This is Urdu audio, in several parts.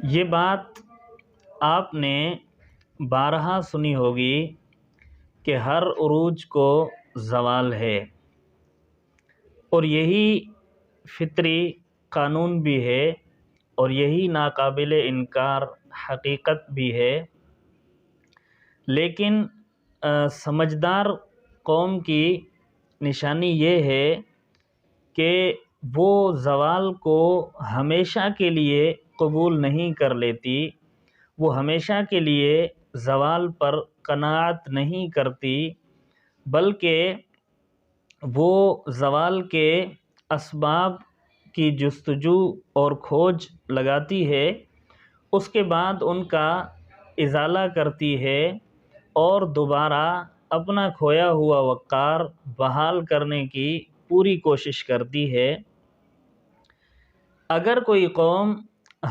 یہ بات آپ نے بارہا سنی ہوگی کہ ہر عروج کو زوال ہے، اور یہی فطری قانون بھی ہے، اور یہی ناقابل انکار حقیقت بھی ہے۔ لیکن سمجھدار قوم کی نشانی یہ ہے کہ وہ زوال کو ہمیشہ کے لیے قبول نہیں کر لیتی، وہ ہمیشہ کے لیے زوال پر قناعت نہیں کرتی، بلکہ وہ زوال کے اسباب کی جستجو اور کھوج لگاتی ہے، اس کے بعد ان کا ازالہ کرتی ہے اور دوبارہ اپنا کھویا ہوا وقار بحال کرنے کی پوری کوشش کرتی ہے۔ اگر کوئی قوم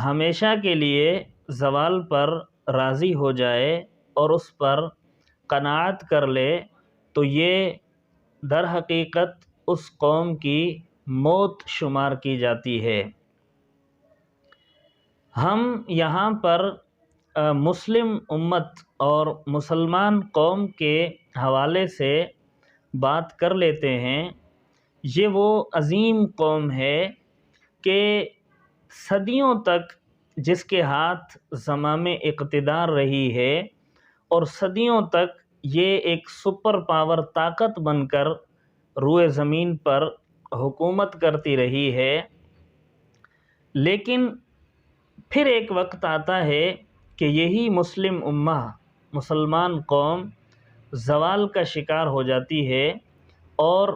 ہمیشہ کے لیے زوال پر راضی ہو جائے اور اس پر قناعت کر لے تو یہ در حقیقت اس قوم کی موت شمار کی جاتی ہے۔ ہم یہاں پر مسلم امت اور مسلمان قوم کے حوالے سے بات کر لیتے ہیں۔ یہ وہ عظیم قوم ہے کہ صدیوں تک جس کے ہاتھ زمام اقتدار رہی ہے، اور صدیوں تک یہ ایک سپر پاور طاقت بن کر روئے زمین پر حکومت کرتی رہی ہے۔ لیکن پھر ایک وقت آتا ہے کہ یہی مسلم امہ، مسلمان قوم زوال کا شکار ہو جاتی ہے، اور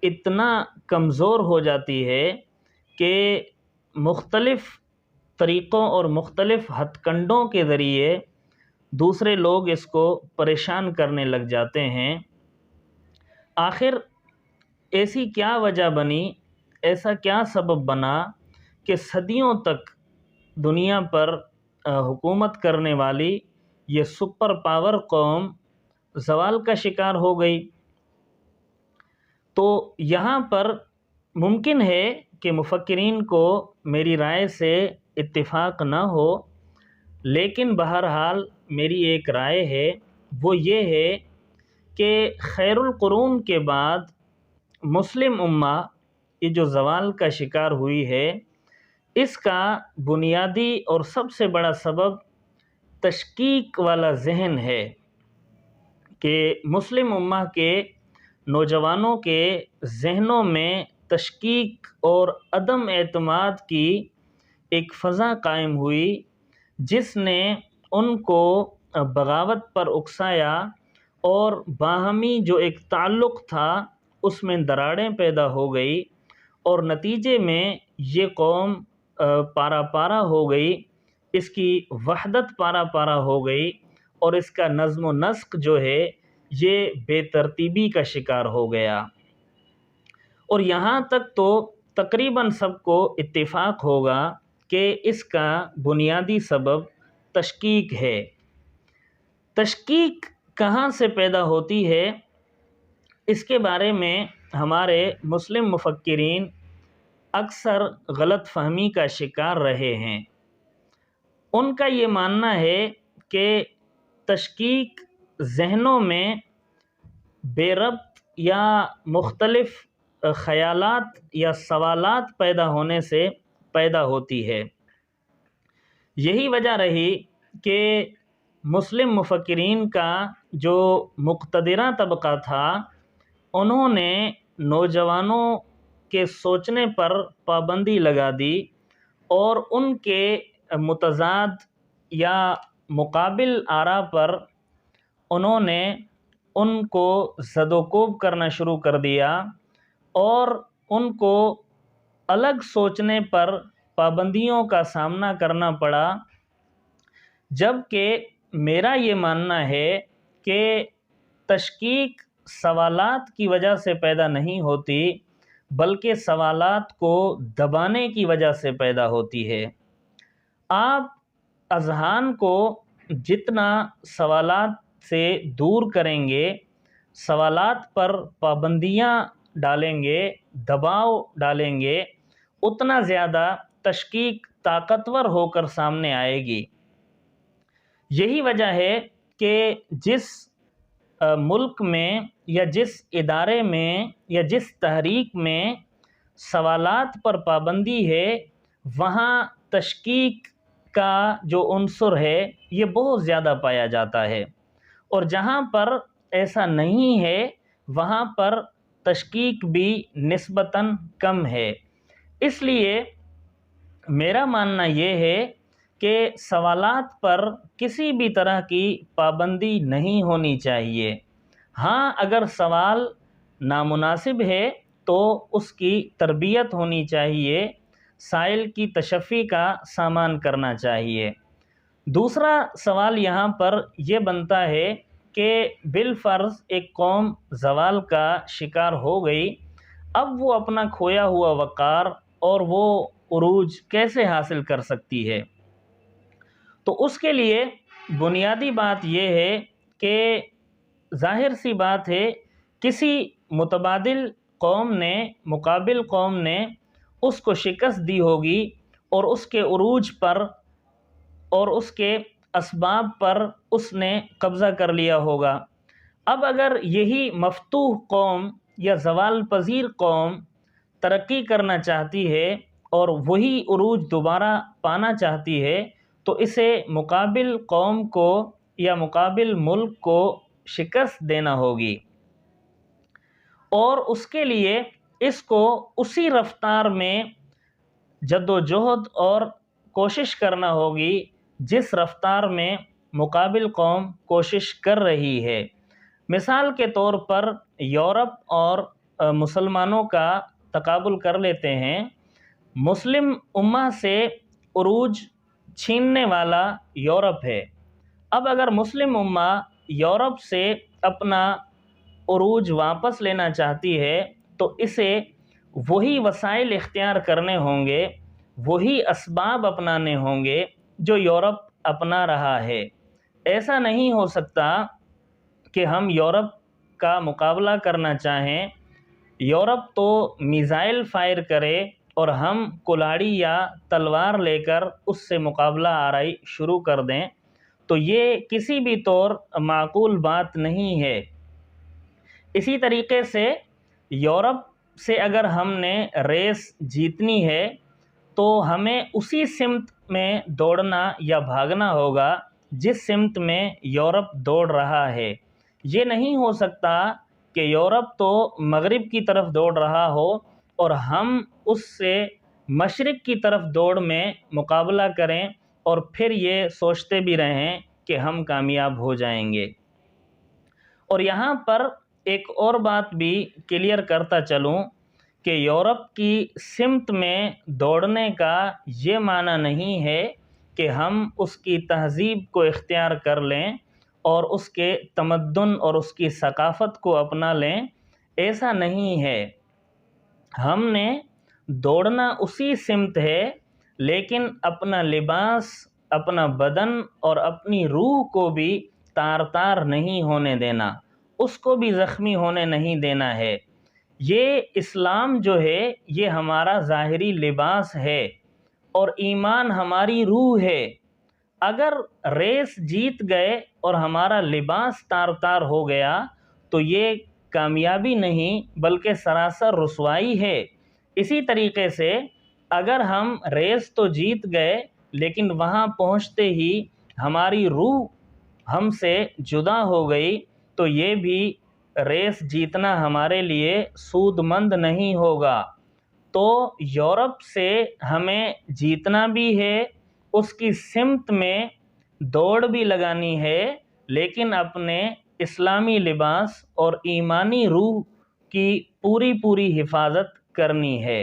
اتنا کمزور ہو جاتی ہے کہ مختلف طریقوں اور مختلف ہتھ کنڈوں کے ذریعے دوسرے لوگ اس کو پریشان کرنے لگ جاتے ہیں۔ آخر ایسی کیا وجہ بنی، ایسا کیا سبب بنا کہ صدیوں تک دنیا پر حکومت کرنے والی یہ سپر پاور قوم زوال کا شکار ہو گئی؟ تو یہاں پر ممکن ہے کہ مفکرین کو میری رائے سے اتفاق نہ ہو، لیکن بہرحال میری ایک رائے ہے، وہ یہ ہے کہ خیر القرون کے بعد مسلم امہ یہ جو زوال کا شکار ہوئی ہے، اس کا بنیادی اور سب سے بڑا سبب تشکیک والا ذہن ہے کہ مسلم امہ کے نوجوانوں کے ذہنوں میں تشکیک اور عدم اعتماد کی ایک فضا قائم ہوئی، جس نے ان کو بغاوت پر اکسایا، اور باہمی جو ایک تعلق تھا اس میں دراڑیں پیدا ہو گئی، اور نتیجے میں یہ قوم پارا پارا ہو گئی، اس کی وحدت پارا پارا ہو گئی، اور اس کا نظم و نسق جو ہے یہ بے ترتیبی کا شکار ہو گیا۔ اور یہاں تک تو تقریباً سب کو اتفاق ہوگا کہ اس کا بنیادی سبب تشکیک ہے۔ تشکیک کہاں سے پیدا ہوتی ہے، اس کے بارے میں ہمارے مسلم مفکرین اکثر غلط فہمی کا شکار رہے ہیں۔ ان کا یہ ماننا ہے کہ تشکیک ذہنوں میں بے ربط یا مختلف خیالات یا سوالات پیدا ہونے سے پیدا ہوتی ہے۔ یہی وجہ رہی کہ مسلم مفکرین کا جو مقتدرہ طبقہ تھا، انہوں نے نوجوانوں کے سوچنے پر پابندی لگا دی، اور ان کے متضاد یا مقابل آراء پر انہوں نے ان کو زد و کوب کرنا شروع کر دیا، اور ان کو الگ سوچنے پر پابندیوں کا سامنا کرنا پڑا۔ جبکہ میرا یہ ماننا ہے کہ تشکیک سوالات کی وجہ سے پیدا نہیں ہوتی، بلکہ سوالات کو دبانے کی وجہ سے پیدا ہوتی ہے۔ آپ اذہان کو جتنا سوالات سے دور کریں گے، سوالات پر پابندیاں ڈالیں گے، دباؤ ڈالیں گے، اتنا زیادہ تشکیک طاقتور ہو کر سامنے آئے گی۔ یہی وجہ ہے کہ جس ملک میں یا جس ادارے میں یا جس تحریک میں سوالات پر پابندی ہے، وہاں تشکیک کا جو عنصر ہے یہ بہت زیادہ پایا جاتا ہے، اور جہاں پر ایسا نہیں ہے وہاں پر تشکیک بھی نسبتاً کم ہے۔ اس لیے میرا ماننا یہ ہے کہ سوالات پر کسی بھی طرح کی پابندی نہیں ہونی چاہیے۔ ہاں، اگر سوال نامناسب ہے تو اس کی تربیت ہونی چاہیے، سائل کی تشفی کا سامان کرنا چاہیے۔ دوسرا سوال یہاں پر یہ بنتا ہے کہ بالفرض ایک قوم زوال کا شکار ہو گئی، اب وہ اپنا کھویا ہوا وقار اور وہ عروج کیسے حاصل کر سکتی ہے؟ تو اس کے لیے بنیادی بات یہ ہے کہ ظاہر سی بات ہے، کسی متبادل قوم نے، مقابل قوم نے اس کو شکست دی ہوگی اور اس کے عروج پر اور اس کے اسباب پر اس نے قبضہ کر لیا ہوگا۔ اب اگر یہی مفتوح قوم یا زوال پذیر قوم ترقی کرنا چاہتی ہے اور وہی عروج دوبارہ پانا چاہتی ہے تو اسے مقابل قوم کو یا مقابل ملک کو شکست دینا ہوگی، اور اس کے لیے اس کو اسی رفتار میں جد و جہد اور کوشش کرنا ہوگی جس رفتار میں مقابل قوم کوشش کر رہی ہے۔ مثال کے طور پر یورپ اور مسلمانوں کا تقابل کر لیتے ہیں۔ مسلم امہ سے عروج چھیننے والا یورپ ہے۔ اب اگر مسلم امہ یورپ سے اپنا عروج واپس لینا چاہتی ہے تو اسے وہی وسائل اختیار کرنے ہوں گے، وہی اسباب اپنانے ہوں گے جو یورپ اپنا رہا ہے۔ ایسا نہیں ہو سکتا کہ ہم یورپ کا مقابلہ کرنا چاہیں، یورپ تو میزائل فائر کرے اور ہم کلاڑی یا تلوار لے کر اس سے مقابلہ آرائی شروع کر دیں، تو یہ کسی بھی طور معقول بات نہیں ہے۔ اسی طریقے سے یورپ سے اگر ہم نے ریس جیتنی ہے تو ہمیں اسی سمت میں دوڑنا یا بھاگنا ہوگا جس سمت میں یورپ دوڑ رہا ہے۔ یہ نہیں ہو سکتا کہ یورپ تو مغرب کی طرف دوڑ رہا ہو اور ہم اس سے مشرق کی طرف دوڑ میں مقابلہ کریں اور پھر یہ سوچتے بھی رہیں کہ ہم کامیاب ہو جائیں گے۔ اور یہاں پر ایک اور بات بھی کلیئر کرتا چلوں کہ یورپ کی سمت میں دوڑنے کا یہ معنی نہیں ہے کہ ہم اس کی تہذیب کو اختیار کر لیں اور اس کے تمدن اور اس کی ثقافت کو اپنا لیں، ایسا نہیں ہے۔ ہم نے دوڑنا اسی سمت ہے، لیکن اپنا لباس، اپنا بدن اور اپنی روح کو بھی تار تار نہیں ہونے دینا، اس کو بھی زخمی ہونے نہیں دینا ہے۔ یہ اسلام جو ہے یہ ہمارا ظاہری لباس ہے اور ایمان ہماری روح ہے۔ اگر ریس جیت گئے اور ہمارا لباس تار تار ہو گیا تو یہ کامیابی نہیں بلکہ سراسر رسوائی ہے۔ اسی طریقے سے اگر ہم ریس تو جیت گئے لیکن وہاں پہنچتے ہی ہماری روح ہم سے جدا ہو گئی تو یہ بھی ریس جیتنا ہمارے لیے سود مند نہیں ہوگا۔ تو یورپ سے ہمیں جیتنا بھی ہے، اس کی سمت میں دوڑ بھی لگانی ہے، لیکن اپنے اسلامی لباس اور ایمانی روح کی پوری حفاظت کرنی ہے۔